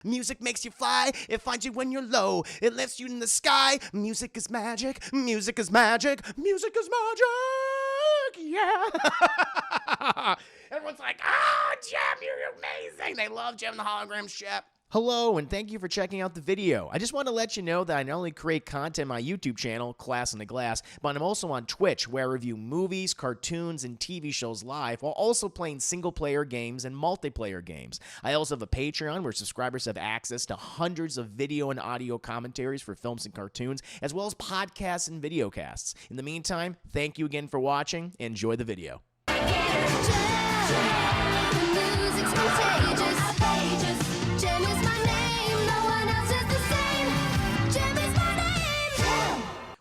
Music makes you fly, it finds you when you're low, it lifts you in the sky. Music is magic, music is magic, music is magic, yeah. Everyone's like, oh, Jem, you're amazing. They love Jem and the Holograms, chat. Hello, and thank you for checking out the video. I just want to let you know that I not only create content on my YouTube channel, Class in the Glass, but I'm also on Twitch, where I review movies, cartoons, and TV shows live, while also playing single-player games and multiplayer games. I also have a Patreon, where subscribers have access to hundreds of video and audio commentaries for films and cartoons, as well as podcasts and videocasts. In the meantime, thank you again for watching. Enjoy the video.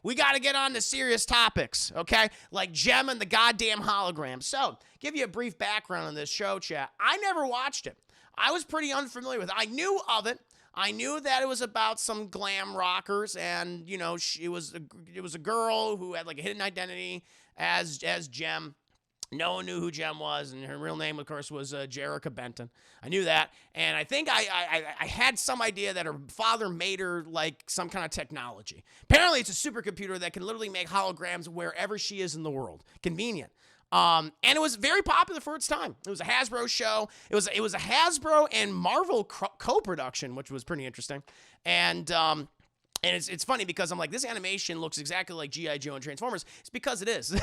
We got to get on to serious topics, okay? Like Jem and the goddamn Holograms. So, give you a brief background on this show, chat. I never watched it. I was pretty unfamiliar with it. I knew of it. I knew that it was about some glam rockers, and, you know, it was a girl who had, like, a hidden identity as Jem. No one knew who Jem was, and her real name, of course, was Jerrica Benton. I knew that, and I think I had some idea that her father made her, like, some kind of technology. Apparently, it's a supercomputer that can literally make holograms wherever she is in the world. Convenient. And it was very popular for its time. It was a Hasbro show. It was a Hasbro and Marvel co-production, which was pretty interesting. And it's funny because I'm like, this animation looks exactly like G.I. Joe and Transformers. It's because it is.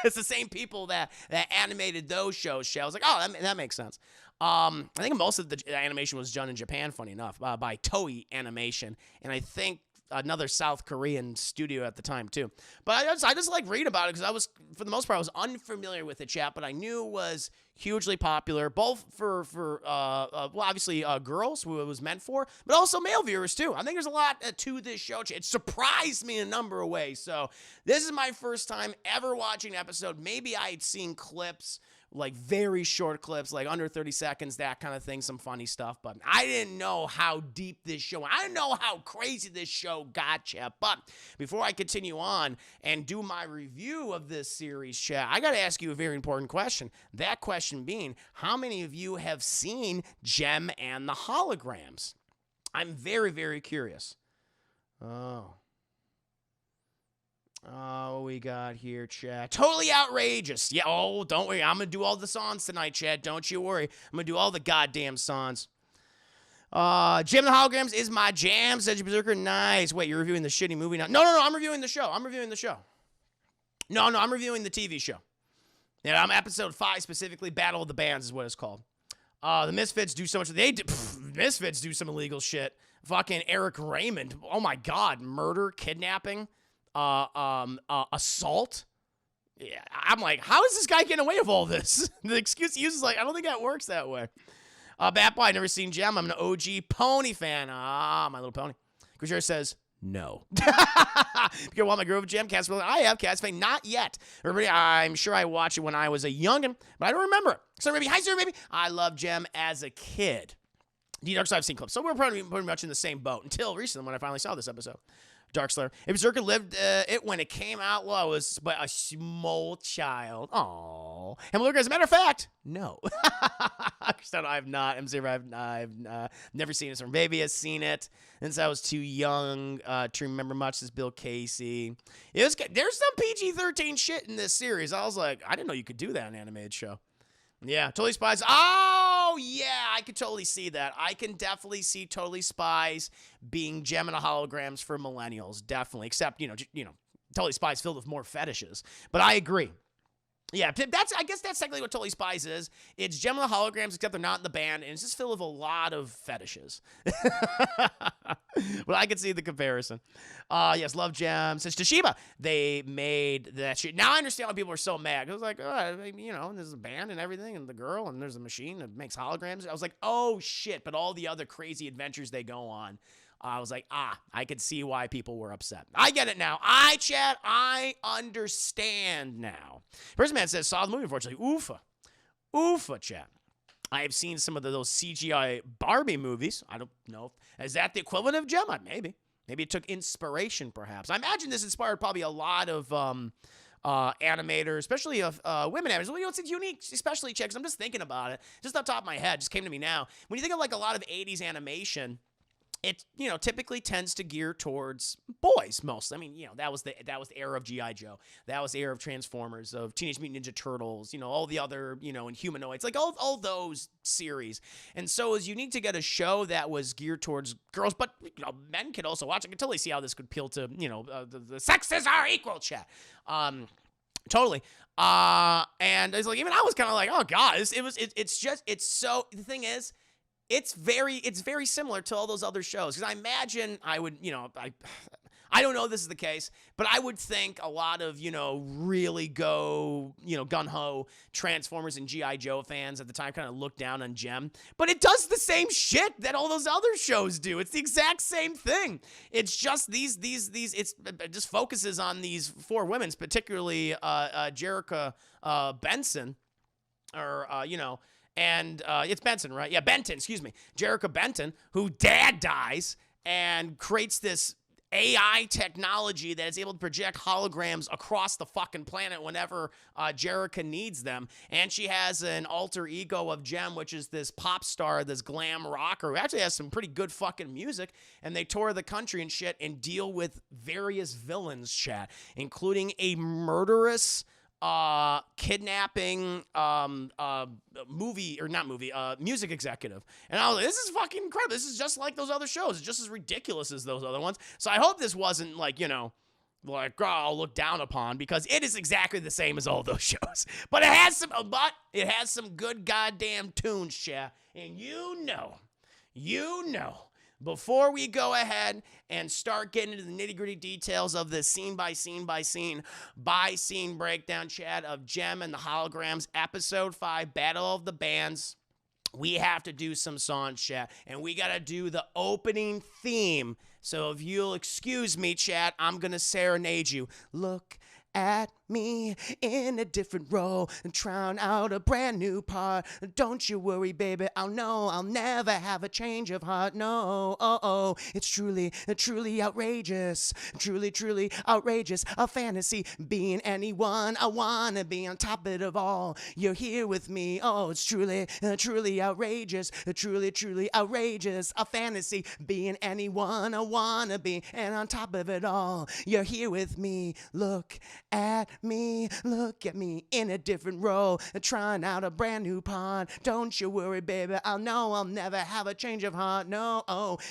It's the same people that animated those shows. I was like, oh, that makes sense. I think most of the animation was done in Japan, funny enough, by Toei Animation. And I think another South Korean studio at the time, too. But I just like read about it because I was, for the most part, I was unfamiliar with it, chat, but I knew it was hugely popular, both for well, obviously girls, who it was meant for, but also male viewers, too. I think there's a lot to this show. It surprised me in a number of ways. So this is my first time ever watching an episode. Maybe I had seen clips, like very short clips, like under 30 seconds, that kind of thing, some funny stuff, but I didn't know how deep this show, I didn't know how crazy this show got, chat. But before I continue on and do my review of this series, chat, I gotta ask you a very important question. That question being, how many of you have seen Jem and the Holograms? I'm very, very curious. Oh, we got here, chat. Totally outrageous. Yeah, oh, don't worry. I'm going to do all the songs tonight, chat. Don't you worry. I'm going to do all the goddamn songs. Jem and the Holograms is my jam, said you Berserker. Nice. Wait, you're reviewing the shitty movie now? No, I'm reviewing the show. I'm reviewing the show. No, I'm reviewing the TV show. Yeah, I'm episode 5 specifically. Battle of the Bands is what it's called. The Misfits do so much. Misfits do some illegal shit. Fucking Eric Raymond. Oh, my God. Murder, kidnapping. Assault. Yeah, I'm like, how is this guy getting away with all this? The excuse he uses, like, I don't think that works that way. Bat Boy, never seen Jem. I'm an OG Pony fan. My Little Pony. Grisher says no. Because while my girl of Jem, Cat's I have Cat's fan, not yet. Everybody, I'm sure I watched it when I was a youngin', but I don't remember it. Sir Baby, hi Sir Baby. I loved Jem as a kid. D-Darks, I've seen clips, so we're probably pretty much in the same boat until recently when I finally saw this episode. Dark Slayer. If Berserker lived it when it came out, well, I was but a small child. Aww. And look, as a matter of fact, no. I've not. I'm serious. I've never seen it. So maybe has seen it since I was too young to remember much. As Bill Casey. There's some PG-13 shit in this series. I was like, I didn't know you could do that in an animated show. Yeah, Totally Spies. Oh, yeah, I could totally see that. I can definitely see Totally Spies being Jem and the Holograms for millennials, definitely. Except, you know, Totally Spies filled with more fetishes. But I agree. Yeah, I guess that's technically what Totally Spies is. It's Jem and the Holograms, except they're not in the band, and it's just filled with a lot of fetishes. But I can see the comparison. Yes, love Jem. Says Toshiba, they made that shit. Now I understand why people are so mad. I was like, you know, there's a band and everything, and the girl, and there's a machine that makes holograms. I was like, oh, shit, but all the other crazy adventures they go on. I was like, I could see why people were upset. I get it now. I understand now. Person Man says, saw the movie, unfortunately. Oofa, chat. I have seen some of those CGI Barbie movies. I don't know. Is that the equivalent of Jem? Maybe. Maybe it took inspiration, perhaps. I imagine this inspired probably a lot of animators, especially of women animators. Well, you know, it's unique, especially chicks. I'm just thinking about it. Just off the top of my head, just came to me now. When you think of like a lot of 80s animation, it, you know, typically tends to gear towards boys most. I mean, you know, that was the era of G.I. Joe. That was the era of Transformers, of Teenage Mutant Ninja Turtles, you know, all the other, you know, and Humanoids, like all those series. And so it was unique to get a show that was geared towards girls, but, you know, men could also watch. I could totally see how this could appeal to, you know, the sexes are equal, chat. Totally. And it's like, even I was kind of like, oh God, it's so, the thing is, it's very similar to all those other shows. Because I imagine I would, you know, I don't know if this is the case, but I would think a lot of, you know, really go, you know, gung-ho Transformers and G.I. Joe fans at the time kind of looked down on Jem. But it does the same shit that all those other shows do. It's the exact same thing. It's just it just focuses on these four women, particularly Jerica Benson, or, you know, and it's Benson, right? Yeah, Benton, excuse me. Jerica Benton, who dad dies and creates this AI technology that is able to project holograms across the fucking planet whenever Jerica needs them. And she has an alter ego of Jem, which is this pop star, this glam rocker, who actually has some pretty good fucking music. And they tour the country and shit and deal with various villains, chat, including a murderous kidnapping music executive. And I was like, this is fucking incredible. This is just like those other shows. It's just as ridiculous as those other ones. So I hope this wasn't like, you know, like, oh, I'll look down upon, because it is exactly the same as all those shows. But it has some good goddamn tunes, chat. And you know, before we go ahead and start getting into the nitty-gritty details of this scene by scene breakdown, chat, of Jem and the Holograms, Episode 5, Battle of the Bands, we have to do some songs, chat, and we got to do the opening theme. So if you'll excuse me, chat, I'm going to serenade you. Look at me in a different role and trying out a brand new part. Don't you worry, baby, I'll never have a change of heart. No, it's truly outrageous, truly outrageous, a fantasy, being anyone I wanna be, on top of it all, you're here with me. Oh, it's truly outrageous, truly outrageous, a fantasy, being anyone I wanna be, and on top of it all, you're here with me. Look at me in a different role, trying out a brand new part. Don't you worry, baby, I'll never have a change of heart. No,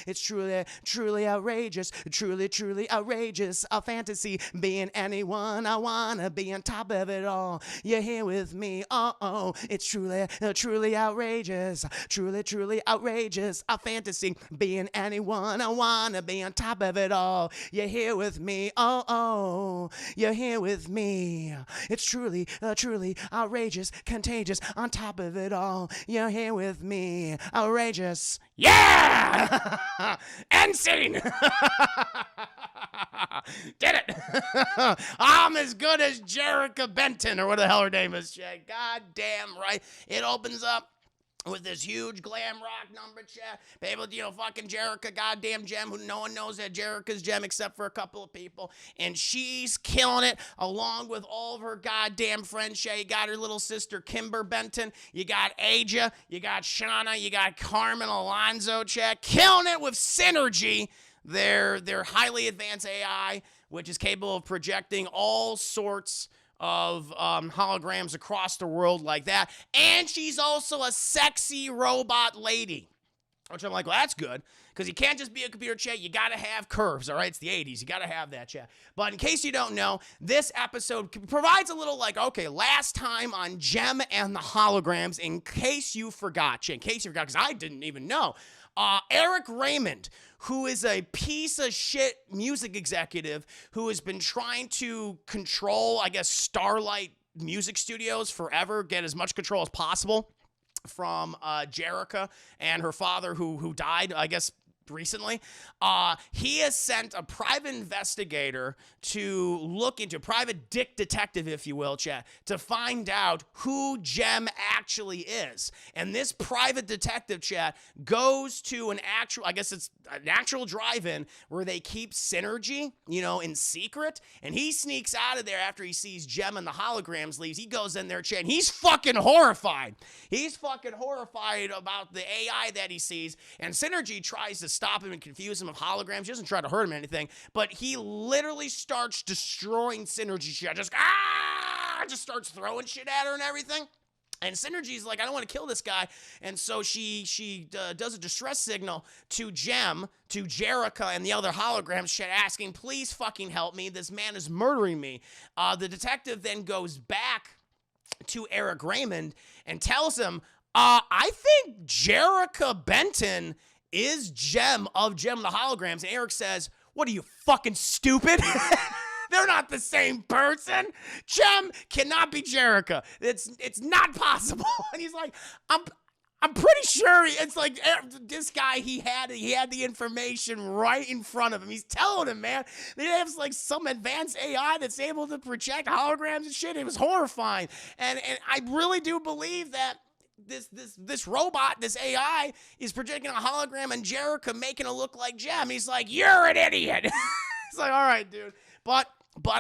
it's truly outrageous, truly outrageous, a fantasy, being anyone I wanna be, on top of it all, you're here with me. It's truly outrageous, truly outrageous, a fantasy, being anyone I wanna be, on top of it all, you're here with me. You're here with me. It's truly outrageous, contagious, on top of it all, you're here with me. Outrageous. Yeah! End scene! Did it! I'm as good as Jerica Benton, or what the hell her name is. God damn right. It opens up with this huge glam rock number, chat. People, you know, fucking Jerica, goddamn Jem, who no one knows that Jerica's Jem except for a couple of people. And she's killing it, along with all of her goddamn friends. You got her little sister, Kimber Benton. You got Aja. You got Shauna. You got Carmen Alonzo, chat. Killing it with Synergy. They're highly advanced AI, which is capable of projecting all sorts of holograms across the world like that. And she's also a sexy robot lady, which I'm like, well, that's good, because you can't just be a computer, chat. You got to have curves, all right? It's the 80s. You got to have that, chat. But in case you don't know, this episode provides a little like, okay, last time on Jem and the Holograms, in case you forgot, chat, because I didn't even know, Eric Raymond, who is a piece of shit music executive who has been trying to control, I guess, Starlight Music Studios forever, get as much control as possible from Jerica and her father, who died, I guess, recently. He has sent a private investigator to look into, private dick detective, if you will, chat, to find out who Jem actually is. And this private detective, chat, goes to an actual, I guess it's an actual drive-in where they keep Synergy, in secret. And he sneaks out of there after he sees Jem and the Holograms leaves. He goes in there, chat, and he's fucking horrified. He's fucking horrified about the AI that he sees. And Synergy tries to stop him and confuse him of Holograms. He doesn't try to hurt him or anything, but he literally starts destroying Synergy shit. Just starts throwing shit at her and everything. And Synergy's like, I don't want to kill this guy. And so she does a distress signal to Jem, to Jerica, and the other Holograms shit, asking, please fucking help me. This man is murdering me. The detective then goes back to Eric Raymond and tells him, I think Jerica Benton is Jem of Jem and the Holograms. And Eric says, what are you, fucking stupid? They're not the same person. Jem cannot be Jerica. It's not possible. And he's like, I'm pretty sure it's like this guy, he had the information right in front of him. He's telling him, man, they have like some advanced AI that's able to project holograms and shit. It was horrifying. And I really do believe that this robot, this AI, is projecting a hologram and Jerica making it look like Jem. He's like, you're an idiot. It's like, all right, dude. But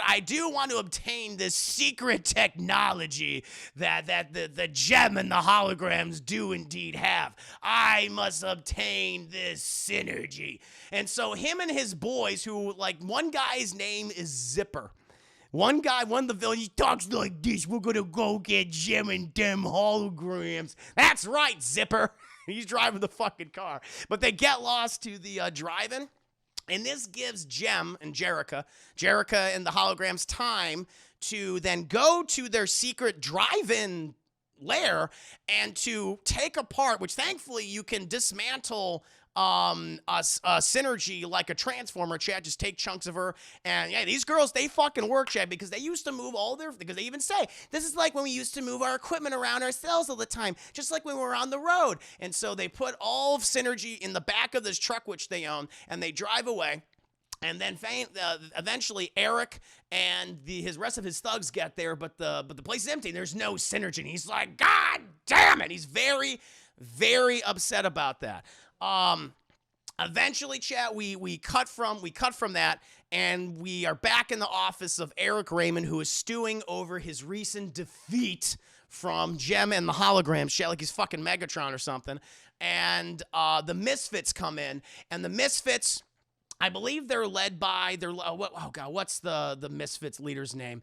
I do want to obtain this secret technology that the Jem and the Holograms do indeed have. I must obtain this Synergy. And so him and his boys, who, like, one guy's name is Zipper. One of the villains, he talks like this. We're gonna go get Jem and them Holograms. That's right, Zipper. He's driving the fucking car. But they get lost to the drive-in. And this gives Jem and Jerica and the Holograms time to then go to their secret drive-in lair and to take apart, which thankfully you can dismantle Synergy like a transformer, chat. Just take chunks of her. And yeah, these girls, they fucking work, chat, because they used to move because they even say, this is like when we used to move our equipment around ourselves all the time, just like when we were on the road. And so they put all of Synergy in the back of this truck, which they own, and they drive away. And then eventually Eric and his rest of his thugs get there, but the place is empty. There's no Synergy. And he's like, God damn it. He's very, very upset about that. Eventually, chat, we cut from that, and we are back in the office of Eric Raymond, who is stewing over his recent defeat from Jem and the Holograms, chat, like he's fucking Megatron or something. And the Misfits come in, and the Misfits, I believe they're led by what's the Misfits leader's name?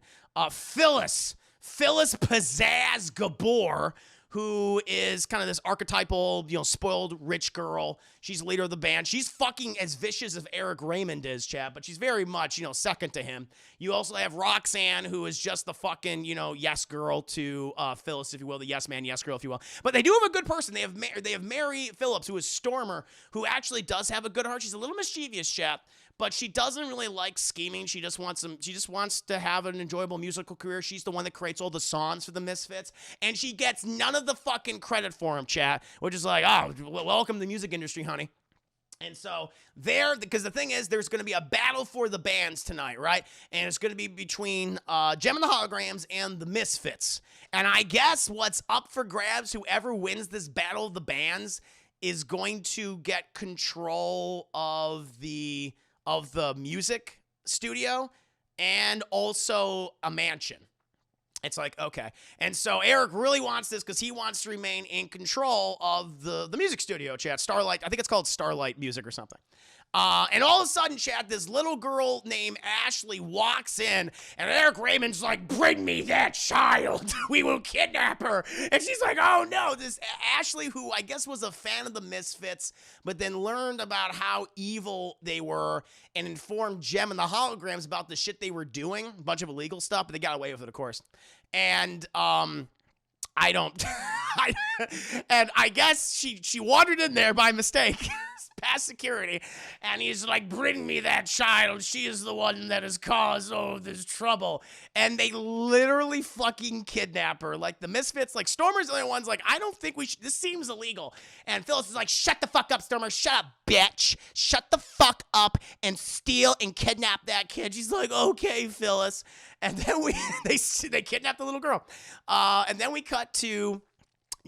Phyllis Pizzazz Gabor, who is kind of this archetypal, spoiled rich girl. She's the leader of the band. She's fucking as vicious as Eric Raymond is, chat, but she's very much, second to him. You also have Roxanne, who is just the fucking, yes girl to Phyllis, if you will, the yes man, yes girl, if you will. But they do have a good person. They have Mary Phillips, who is Stormer, who actually does have a good heart. She's a little mischievous, chat, but she doesn't really like scheming. She just wants to have an enjoyable musical career. She's the one that creates all the songs for the Misfits, and she gets none of the fucking credit for him, chat, which is like, oh, welcome to the music industry, honey. And so because the thing is, there's going to be a battle for the bands tonight, right? And it's going to be between Jem and the Holograms and the Misfits. And I guess what's up for grabs, whoever wins this battle of the bands is going to get control of the music studio and also a mansion. It's like, okay. And so Eric really wants this because he wants to remain in control of the music studio, chat. Starlight, I think it's called Starlight Music or something. And all of a sudden, chat, this little girl named Ashley walks in, and Eric Raymond's like, bring me that child. We will kidnap her. And she's like, oh no, this Ashley, who I guess was a fan of the Misfits, but then learned about how evil they were and informed Jem and the Holograms about the shit they were doing, a bunch of illegal stuff, but they got away with it, of course. And, and I guess she wandered in there by mistake. past security, and he's like, bring me that child. She is the one that has caused all this trouble. And they literally fucking kidnap her. Like the Misfits, like Stormer's the only one's like, I don't think we should, this seems illegal. And Phyllis is like, shut the fuck up, Stormer. Shut up, bitch. Shut the fuck up and steal and kidnap that kid. She's like, okay, Phyllis. And then they kidnap the little girl. And then we cut to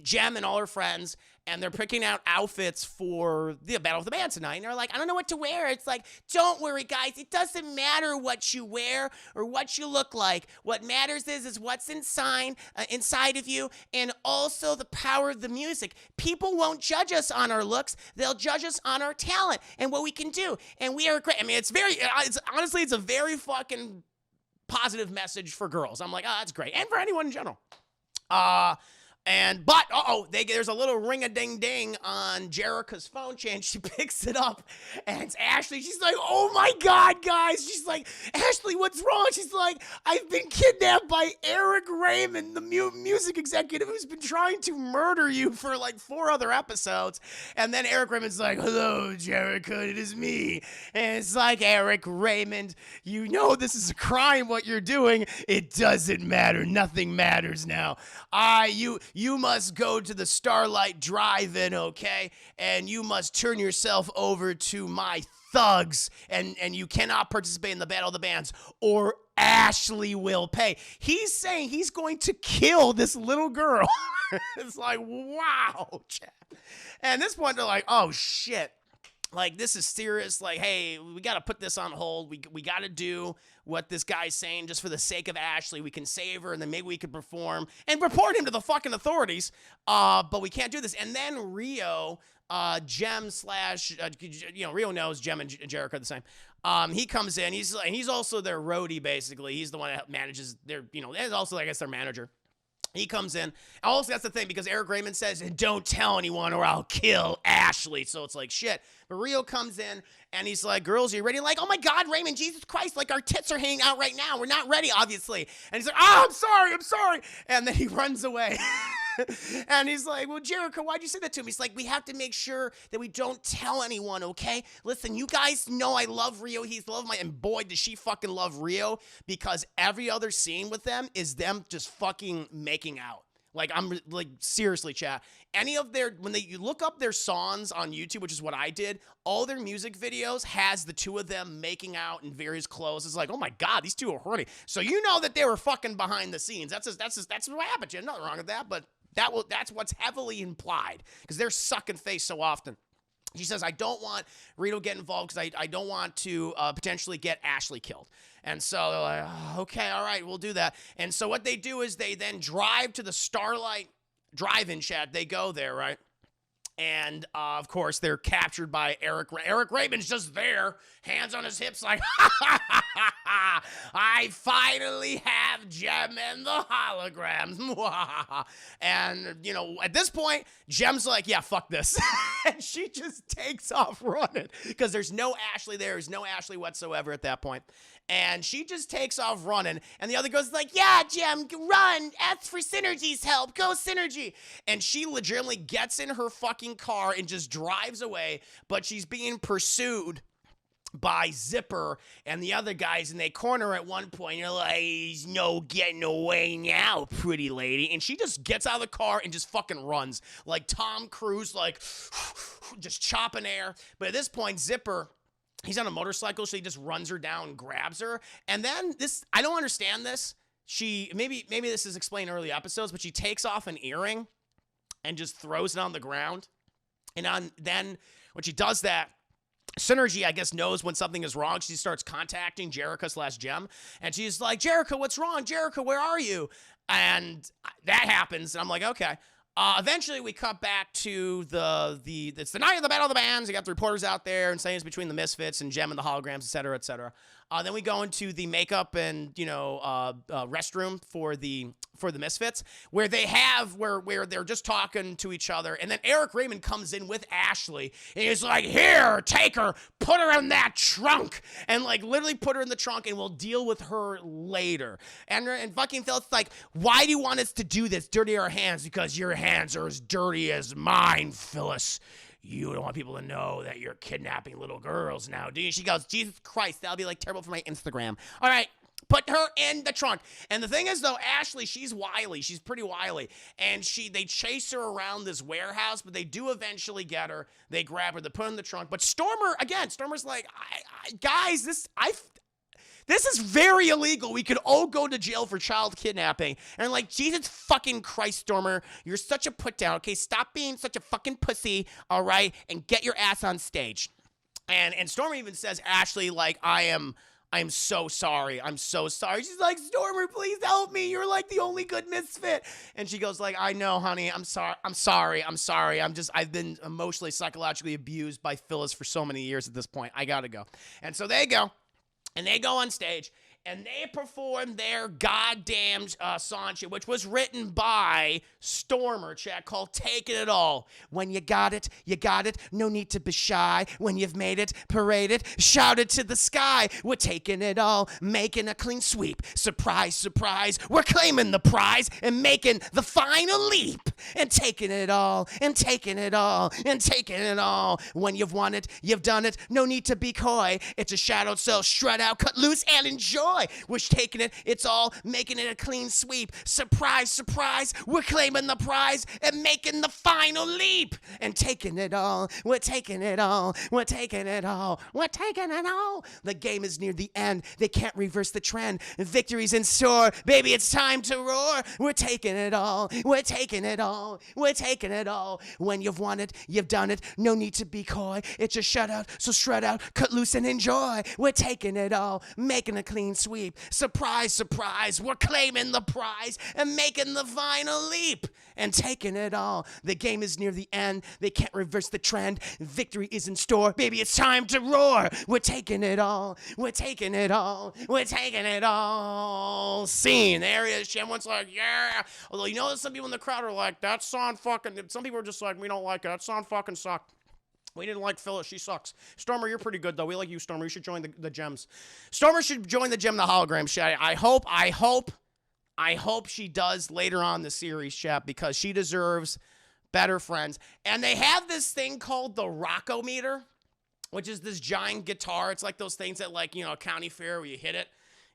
Jem and all her friends, and they're picking out outfits for the Battle of the Bands tonight. And they're like, I don't know what to wear. It's like, don't worry, guys. It doesn't matter what you wear or what you look like. What matters is what's inside of you, and also the power of the music. People won't judge us on our looks. They'll judge us on our talent and what we can do. And we are great. I mean, honestly, it's a very fucking positive message for girls. I'm like, oh, that's great. And for anyone in general. There's a little ring-a-ding-ding on Jerica's phone chain. She picks it up, and it's Ashley. She's like, oh my God, guys. She's like, Ashley, what's wrong? She's like, I've been kidnapped by Eric Raymond, the music executive who's been trying to murder you for like 4 other episodes. And then Eric Raymond's like, hello, Jerica, it is me. And it's like, Eric Raymond, you know this is a crime, what you're doing. It doesn't matter. Nothing matters now. You must go to the Starlight Drive-In, okay? And you must turn yourself over to my thugs, and you cannot participate in the Battle of the Bands, or Ashley will pay. He's saying he's going to kill this little girl. It's like, wow, chat. And at this point, they're like, oh, shit. Like, this is serious. Like, hey, we got to put this on hold. We got to do what this guy's saying just for the sake of Ashley. We can save her, and then maybe we could perform and report him to the fucking authorities. But we can't do this. And then Rio, Jem Rio knows Jem and Jericho are the same. He comes in. He's also their roadie, basically. He's the one that manages their, and also, I guess, their manager. He comes in. Also, that's the thing, because Eric Raymond says, don't tell anyone or I'll kill Ashley. So it's like, shit. But Rio comes in, and he's like, girls, are you ready? Like, oh my God, Raymond, Jesus Christ, like our tits are hanging out right now. We're not ready, obviously. And he's like, oh, I'm sorry. And then he runs away. And he's like, well, Jericho, why'd you say that to me? He's like, we have to make sure that we don't tell anyone, okay? Listen, you guys know I love Rio. He's love my, and boy, does she fucking love Rio, because every other scene with them is them just fucking making out. Like, I'm like, seriously, chat. When you look up their songs on YouTube, which is what I did, all their music videos has the two of them making out in various clothes. It's like, oh my God, these two are horny. So you know that they were fucking behind the scenes. That's what happened. There's nothing wrong with that, but that's what's heavily implied, because they're sucking face so often. She says, I don't want Rito to get involved because I don't want to potentially get Ashley killed. And so they're like, oh, okay, all right, we'll do that. And so what they do is they then drive to the Starlight Drive-In, chat. They go there, right? And, of course, they're captured by Eric. Eric Raymond's just there, hands on his hips like, I finally have Jem and the Holograms. And, at this point, Jem's like, yeah, fuck this. And she just takes off running because there's no Ashley there. There's no Ashley whatsoever at that point. And she just takes off running. And the other goes like, yeah, Jem, run. Ask for Synergy's help. Go Synergy. And she legitimately gets in her fucking car and just drives away. But she's being pursued by Zipper and the other guys. And they corner at one point. You're like, he's no getting away now, pretty lady. And she just gets out of the car and just fucking runs. Like Tom Cruise, like just chopping air. But at this point, Zipper... he's on a motorcycle, so he just runs her down, grabs her. And then I don't understand this. Maybe this is explained in early episodes, but she takes off an earring and just throws it on the ground. And then when she does that, Synergy, I guess, knows when something is wrong. She starts contacting Jerica/Jem. And she's like, Jerica, what's wrong? Jerica, where are you? And that happens. And I'm like, okay. Eventually, we cut back to it's the night of the Battle of the Bands. You got the reporters out there and saying it's between the Misfits and Jem and the Holograms, et cetera, et cetera. Then we go into the makeup and restroom for the Misfits, where where they're just talking to each other, and then Eric Raymond comes in with Ashley, and he's like, "Here, take her, put her in that trunk, and like literally put her in the trunk, and we'll deal with her later." And fucking Phil's like, "Why do you want us to do this? Dirty our hands? Because your hands are as dirty as mine, Phyllis. you don't want people to know that you're kidnapping little girls now, do you? She goes, Jesus Christ, that'll be like terrible for my Instagram. All right. Put her in the trunk. And the thing is, though, Ashley, she's wily. She's pretty wily. And they chase her around this warehouse, but they do eventually get her. They grab her. They put her in the trunk. But Stormer's like, guys, this is very illegal. We could all go to jail for child kidnapping. And I'm like, Jesus fucking Christ, Stormer, you're such a put down. Okay, stop being such a fucking pussy, all right, and get your ass on stage. And Stormer even says, Ashley, like, I'm so sorry. I'm so sorry. She's like, Stormer, please help me. You're like the only good misfit. And she goes like, I know, honey. I'm sorry. I've been emotionally, psychologically abused by Phyllis for so many years at this point. I gotta go. And so they go. And they go on stage, and they perform their goddamn song, which was written by Stormer, chat, called Taking It All. When you got it, you got it. No need to be shy. When you've made it, parade it, shout it to the sky. We're taking it all, making a clean sweep. Surprise, surprise, we're claiming the prize and making the final leap. And taking it all, and taking it all, and taking it all. When you've won it, you've done it. No need to be coy. It's a shadow, so strut out, cut loose, and enjoy. We're taking it, it's all, making it a clean sweep. Surprise, surprise, we're claiming the prize and making the final leap. And taking it all, we're taking it all, we're taking it all, we're taking it all. The game is near the end, they can't reverse the trend. Victory's in store, baby, it's time to roar. We're taking it all, we're taking it all, we're taking it all. When you've won it, you've done it, no need to be coy. It's a shutout, so strut out, cut loose and enjoy. We're taking it all, making a clean sweep. Surprise, surprise, we're claiming the prize and making the final leap. And taking it all, the game is near the end, they can't reverse the trend. Victory is in store, baby, it's time to roar. We're taking it all, we're taking it all, we're taking it all. Scene, there he is. Everyone's like, yeah. Although, you know, some people in the crowd are like, that song fucking, some people are just like, we don't like it, that song fucking sucked. We didn't like Phyllis. She sucks. Stormer, you're pretty good, though. We like you, Stormer. You should join the Gems. Stormer should join the Gem and the Holograms, chat. I hope she does later on in the series, chat, because she deserves better friends. And they have this thing called the Rockometer, which is this giant guitar. It's like those things at, like, you know, a county fair where you hit it.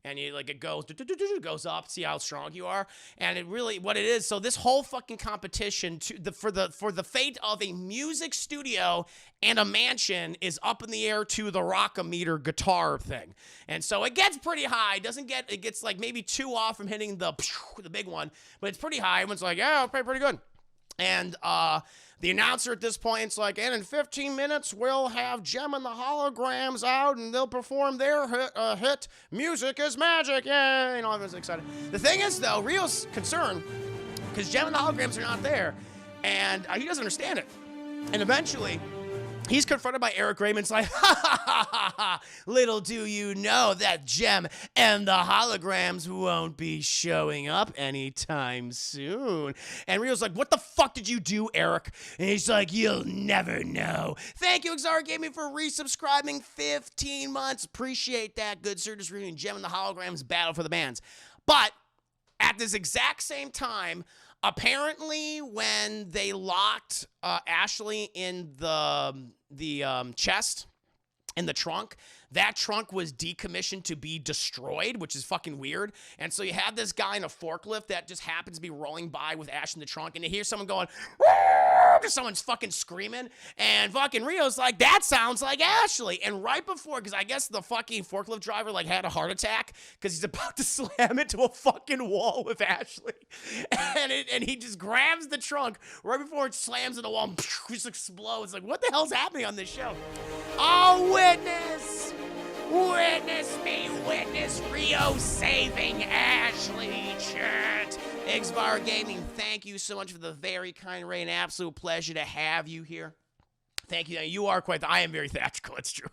And you, like, it goes up, see how strong you are. And it really, what it is, so this whole fucking competition for the fate of a music studio and a mansion is up in the air to the Rockometer guitar thing. And so it gets pretty high. It gets like maybe 2 off from hitting the big one, but it's pretty high. Everyone's like, yeah, pretty good. And the announcer at this point is like, and in 15 minutes, we'll have Jem and the Holograms out, and they'll perform their hit, Music is Magic. Yay! And all everyone's excited. The thing is, though, Rio's concerned, because Jem and the Holograms are not there, and he doesn't understand it. And eventually, he's confronted by Eric Raymond. It's like, ha, ha, ha, ha, ha. Little do you know that Jem and the Holograms won't be showing up anytime soon. And Rio's like, what the fuck did you do, Eric? And he's like, you'll never know. Thank you, Xara Gaming, for resubscribing 15 months. Appreciate that, good sir. Just reading Jem and the Holograms battle for the bands. But at this exact same time, apparently, when they locked Ashley in the chest in the trunk, that trunk was decommissioned to be destroyed, which is fucking weird. And so you have this guy in a forklift that just happens to be rolling by with Ash in the trunk, and you hear someone going, someone's fucking screaming, and fucking Rio's like, that sounds like Ashley. And right before, because I guess the fucking forklift driver like had a heart attack because he's about to slam into a fucking wall with Ashley, and he just grabs the trunk right before it slams into the wall, and just explodes. Like, what the hell's happening on this show? Oh, witness! Witness me, witness Rio saving Ashley, chat. Xvar Gaming, thank you so much for the very kind raid. Absolute pleasure to have you here. Thank you. You are quite, I am very theatrical, it's true.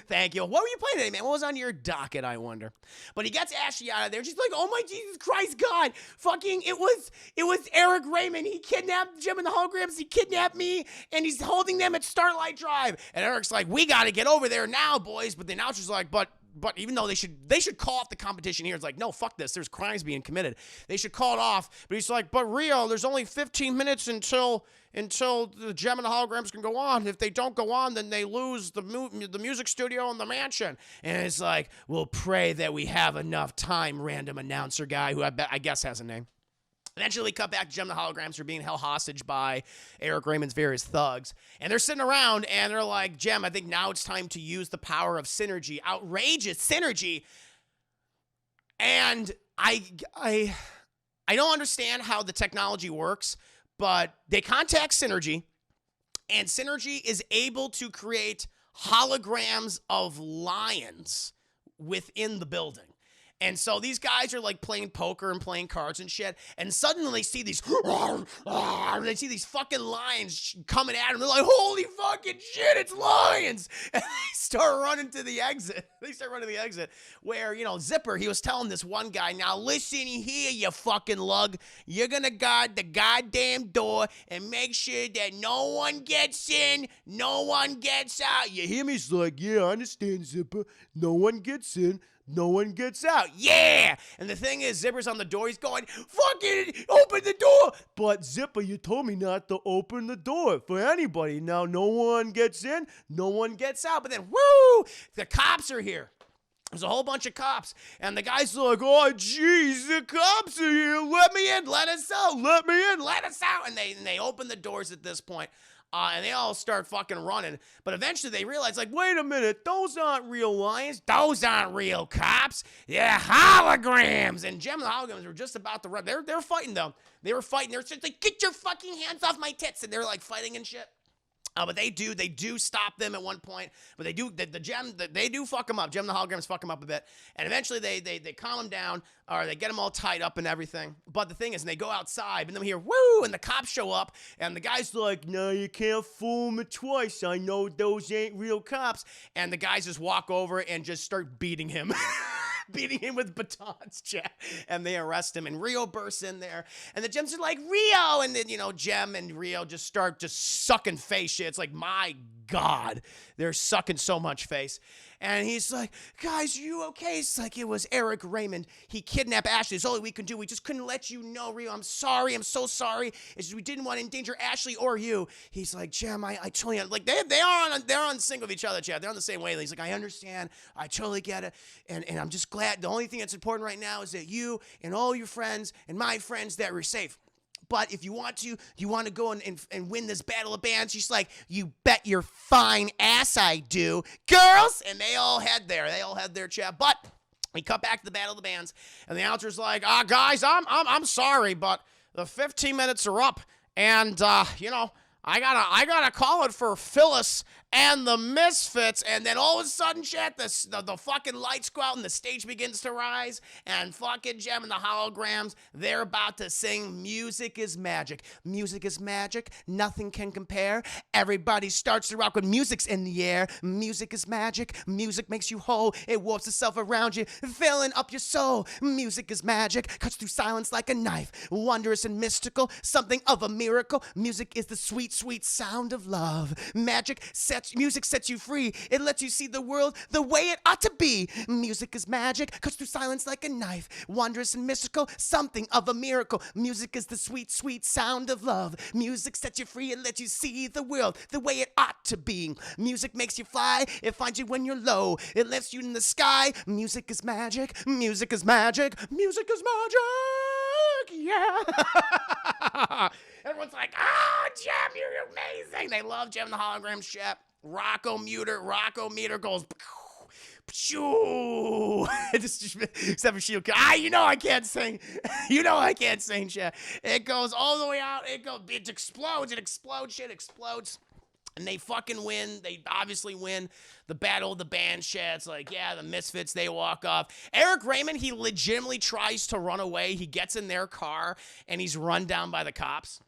Thank you. What were you playing today, man? What was on your docket, I wonder? But he gets Ashley out of there. She's like, oh my Jesus Christ, God. Fucking, it was Eric Raymond. He kidnapped Jem and the Holograms. He kidnapped me, and he's holding them at Starlight Drive. And Eric's like, we got to get over there now, boys. But the announcer's like, but but even though they should call off the competition here. It's like, no, fuck this. There's crimes being committed. They should call it off. But he's like, but Rio, there's only 15 minutes until the Jem and the Holograms can go on. If they don't go on, then they lose the music studio and the mansion. And it's like, we'll pray that we have enough time, random announcer guy who I guess has a name. Eventually, we cut back to Jem and the Holograms are being held hostage by Eric Raymond's various thugs. And they're sitting around, and they're like, Jem, I think now it's time to use the power of synergy. Outrageous synergy. And I don't understand how the technology works, but they contact Synergy, and Synergy is able to create holograms of lions within the building. And so these guys are like playing poker and playing cards and shit. And suddenly they see these, they see these fucking lions coming at them. They're like, holy fucking shit, it's lions. And they start running to the exit. Where, Zipper, he was telling this one guy, now listen here, you fucking lug. You're going to guard the goddamn door and make sure that no one gets in, no one gets out. You hear me? He's like, yeah, I understand, Zipper. No one gets in. No one gets out. Yeah! And the thing is, Zipper's on the door. He's going, fucking open the door. But Zipper, you told me not to open the door for anybody. Now, no one gets in, no one gets out. But then, woo! The cops are here. There's a whole bunch of cops. And the guy's like, oh, jeez, the cops are here. Let me in. Let us out. Let me in. Let us out. And they open the doors at this point. And they all start fucking running. But eventually they realize, like, wait a minute, those aren't real lions. Those aren't real cops. They're holograms. And Jem and the Holograms were just about to run. They're fighting, though. They were fighting. They were just like, get your fucking hands off my tits. And they're, like, fighting and shit. But they do stop them at one point. But they do, they do fuck them up. Jem and the Holograms fuck them up a bit. And eventually they calm them down, or they get them all tied up and everything. But the thing is, and they go outside, and then we hear, woo, and the cops show up, and the guy's like, no, you can't fool me twice. I know those ain't real cops. And the guys just walk over and just start beating him. Beating him with batons, Jem. And they arrest him, and Rio bursts in there. And the Gems are like, Rio! And then, Jem and Rio just start sucking face shit. It's like, my God, they're sucking so much face. And he's like, guys, are you okay? It's like, it was Eric Raymond. He kidnapped Ashley. It's all we can do. We just couldn't let you know, Rio. I'm sorry. I'm so sorry. It's just we didn't want to endanger Ashley or you. He's like, Jem, I totally, like, they're on sync with each other, Chad. They're on the same wavelength. He's like, I understand. I totally get it. And I'm just glad. The only thing that's important right now is that you and all your friends and my friends, that we're safe. But if you want to go and win this battle of bands, she's like, you bet your fine ass I do, girls. And they all head their chat. But we cut back to the battle of the bands, and the announcer's like, guys, I'm sorry, but the 15 minutes are up, and I gotta call it for Phyllis and the Misfits. And then all of a sudden, chat, the fucking lights go out and the stage begins to rise, and fucking Jem and the Holograms, they're about to sing Music is Magic. Music is magic, nothing can compare. Everybody starts to rock when music's in the air. Music is magic, music makes you whole. It warps itself around you, filling up your soul. Music is magic, cuts through silence like a knife. Wondrous and mystical, something of a miracle. Music is the sweet, sweet sound of love. Music sets you free. It lets you see the world the way it ought to be. Music is magic, cuts through silence like a knife. Wondrous and mystical, something of a miracle. Music is the sweet, sweet sound of love. Music sets you free. It lets you see the world the way it ought to be. Music makes you fly. It finds you when you're low. It lifts you in the sky. Music is magic. Music is magic. Music is magic. Yeah. Everyone's like, Jem, you're amazing. They love Jem and the Holograms shit. Rocco meter goes, pshoo. Except for Shield. I can't sing. I can't sing shit. It goes all the way out. It explodes. Shit explodes. And they fucking win. They obviously win the battle of the band shit. It's like, yeah, the Misfits, they walk off. Eric Raymond, he legitimately tries to run away. He gets in their car, and he's run down by the cops.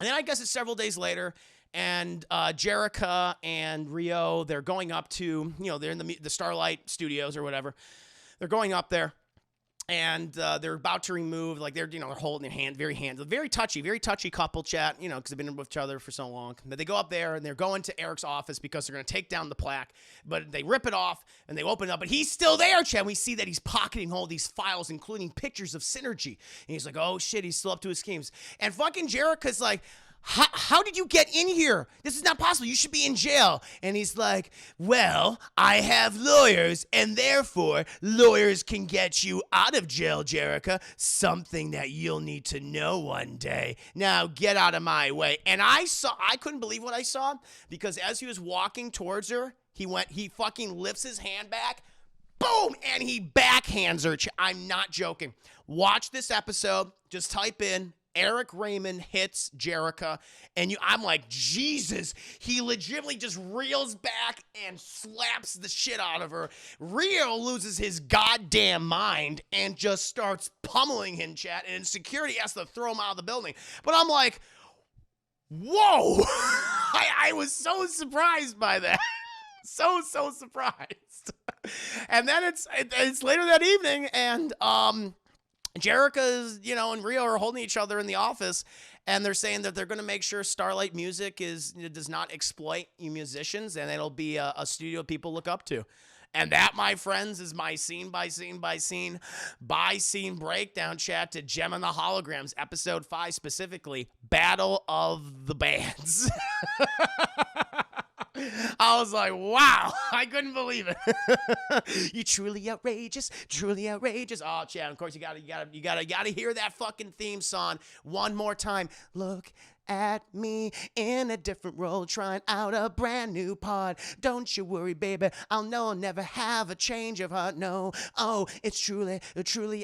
And then I guess it's several days later, and Jerica and Rio, they're going up to, they're in the Starlight Studios or whatever. They're going up there, and they're about to remove, like they're holding their hand, very touchy couple chat, because they've been with each other for so long. But they go up there and they're going to Eric's office because they're going to take down the plaque, but they rip it off and they open it up, but he's still there, Chad. We see that he's pocketing all these files, including pictures of Synergy, and he's like, oh shit, he's still up to his schemes. And fucking Jerica's like, how did you get in here? This is not possible. You should be in jail. And he's like, well, I have lawyers, and therefore lawyers can get you out of jail, Jerica. Something that you'll need to know one day. Now get out of my way. And I couldn't believe what I saw, because as he was walking towards her, he fucking lifts his hand back, boom, and he backhands her. I'm not joking. Watch this episode. Just type in Eric Raymond hits Jerica, and I'm like, Jesus, he legitimately just reels back and slaps the shit out of her. Rio loses his goddamn mind and just starts pummeling him, chat, and security has to throw him out of the building. But I'm like, whoa, I was so surprised by that. so surprised. And then it's later that evening, and Jerica's, and Rio are holding each other in the office, and they're saying that they're going to make sure Starlight Music does not exploit you musicians, and it'll be a studio people look up to. And that, my friends, is my scene by scene breakdown, chat, to Jem and the Holograms, episode 5 specifically, Battle of the Bands. I was like, wow, I couldn't believe it. You truly outrageous, truly outrageous. Oh, Chad, of course you gotta hear that fucking theme song one more time. Look at me in a different role, trying out a brand new part. Don't you worry, baby, I'll never have a change of heart. No, oh, it's truly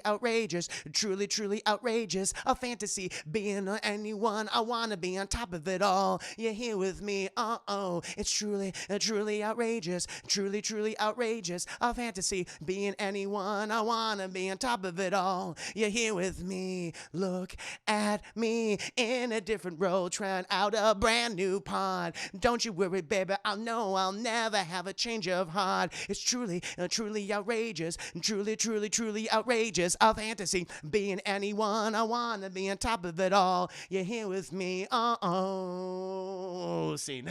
outrageous, truly outrageous. A fantasy being anyone, I wanna be on top of it all. You're here with me, it's truly outrageous, truly outrageous. A fantasy being anyone, I wanna be on top of it all. You're here with me, look at me in a different role, trying out a brand new pod. Don't you worry, baby, I'll never have a change of heart. It's truly outrageous, truly outrageous. A fantasy being anyone, I wanna be on top of it all. You're here with me, scene.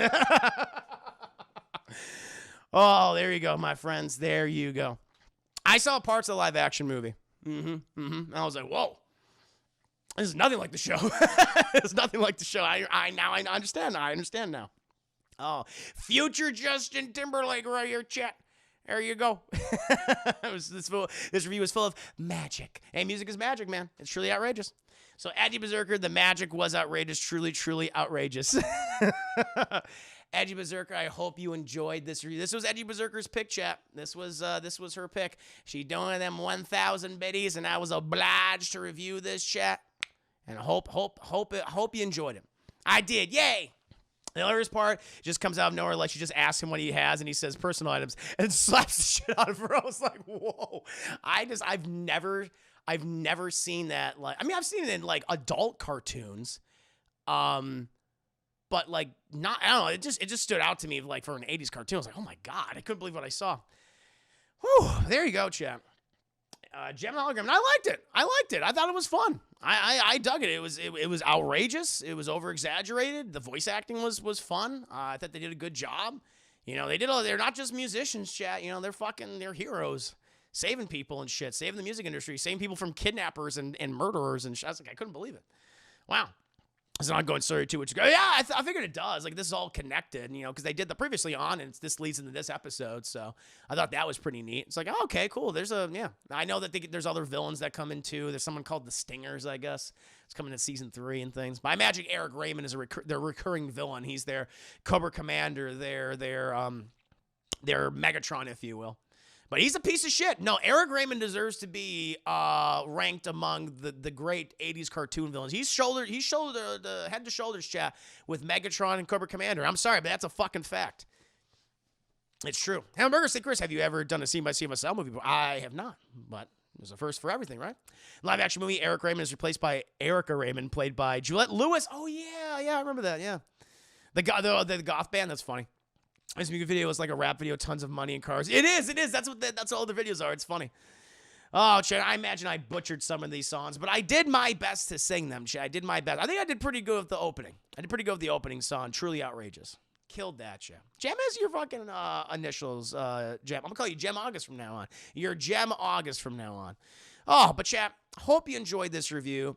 Oh, there you go, my friends, there you go. I saw parts of the live action movie. And I was like, whoa. This is nothing like the show. It's nothing like the show. I understand. I understand now. Oh, future Justin Timberlake right here, chat. There you go. This review was full of magic. Hey, music is magic, man. It's truly outrageous. So, Edgy Berserker, the magic was outrageous. Truly outrageous. Edgy Berserker, I hope you enjoyed this review. This was Edgy Berserker's pick, chat. This was her pick. She doing them 1,000 biddies, and I was obliged to review this, chat. And I hope you enjoyed it. I did. Yay! The hilarious part just comes out of nowhere, like she just asks him what he has, and he says personal items, and slaps the shit out of her. I was like, whoa! I've never seen that. Like, I mean, I've seen it in like adult cartoons, but like not. I don't know. It just stood out to me like for an '80s cartoon. I was like, oh my god! I couldn't believe what I saw. Whew! There you go, champ. Jem and Hologram, and I liked it. I thought it was fun. I dug it. It was outrageous. It was over exaggerated. The voice acting was fun. I thought they did a good job. They're not just musicians, chat. They're heroes, saving people and shit, saving the music industry, saving people from kidnappers and murderers and shit. I was like, I couldn't believe it. Wow. It's an ongoing story too, which I figured it does. Like, this is all connected, because they did the previously on, and this leads into this episode. So I thought that was pretty neat. It's like, oh, okay, cool. I know that there's other villains that come in too. There's someone called the Stingers, I guess. It's coming in season 3 and things. But I imagine Eric Raymond is their recurring villain. He's their Cobra Commander, their Megatron, if you will. But he's a piece of shit. No, Eric Raymond deserves to be ranked among the great 80s cartoon villains. He's the head to shoulders, chat, with Megatron and Cobra Commander. I'm sorry, but that's a fucking fact. It's true. Hamburger, say, Chris, have you ever done a scene-by-scene of a cell movie before? I have not, but there's a first for everything, right? Live action movie, Eric Raymond is replaced by Erica Raymond, played by Juliette Lewis. Oh, yeah, I remember that, yeah. The goth band, that's funny. This music video was like a rap video, tons of money and cars. It is. That's all the videos are. It's funny. Oh, Chad, I imagine I butchered some of these songs, but I did my best to sing them, Chad. I did my best. I think I did pretty good with the opening. I did pretty good with the opening song. Truly outrageous. Killed that, Jem. Jem is your fucking initials, Jem. I'm going to call you Jem August from now on. You're Jem August from now on. Oh, but Chad, hope you enjoyed this review.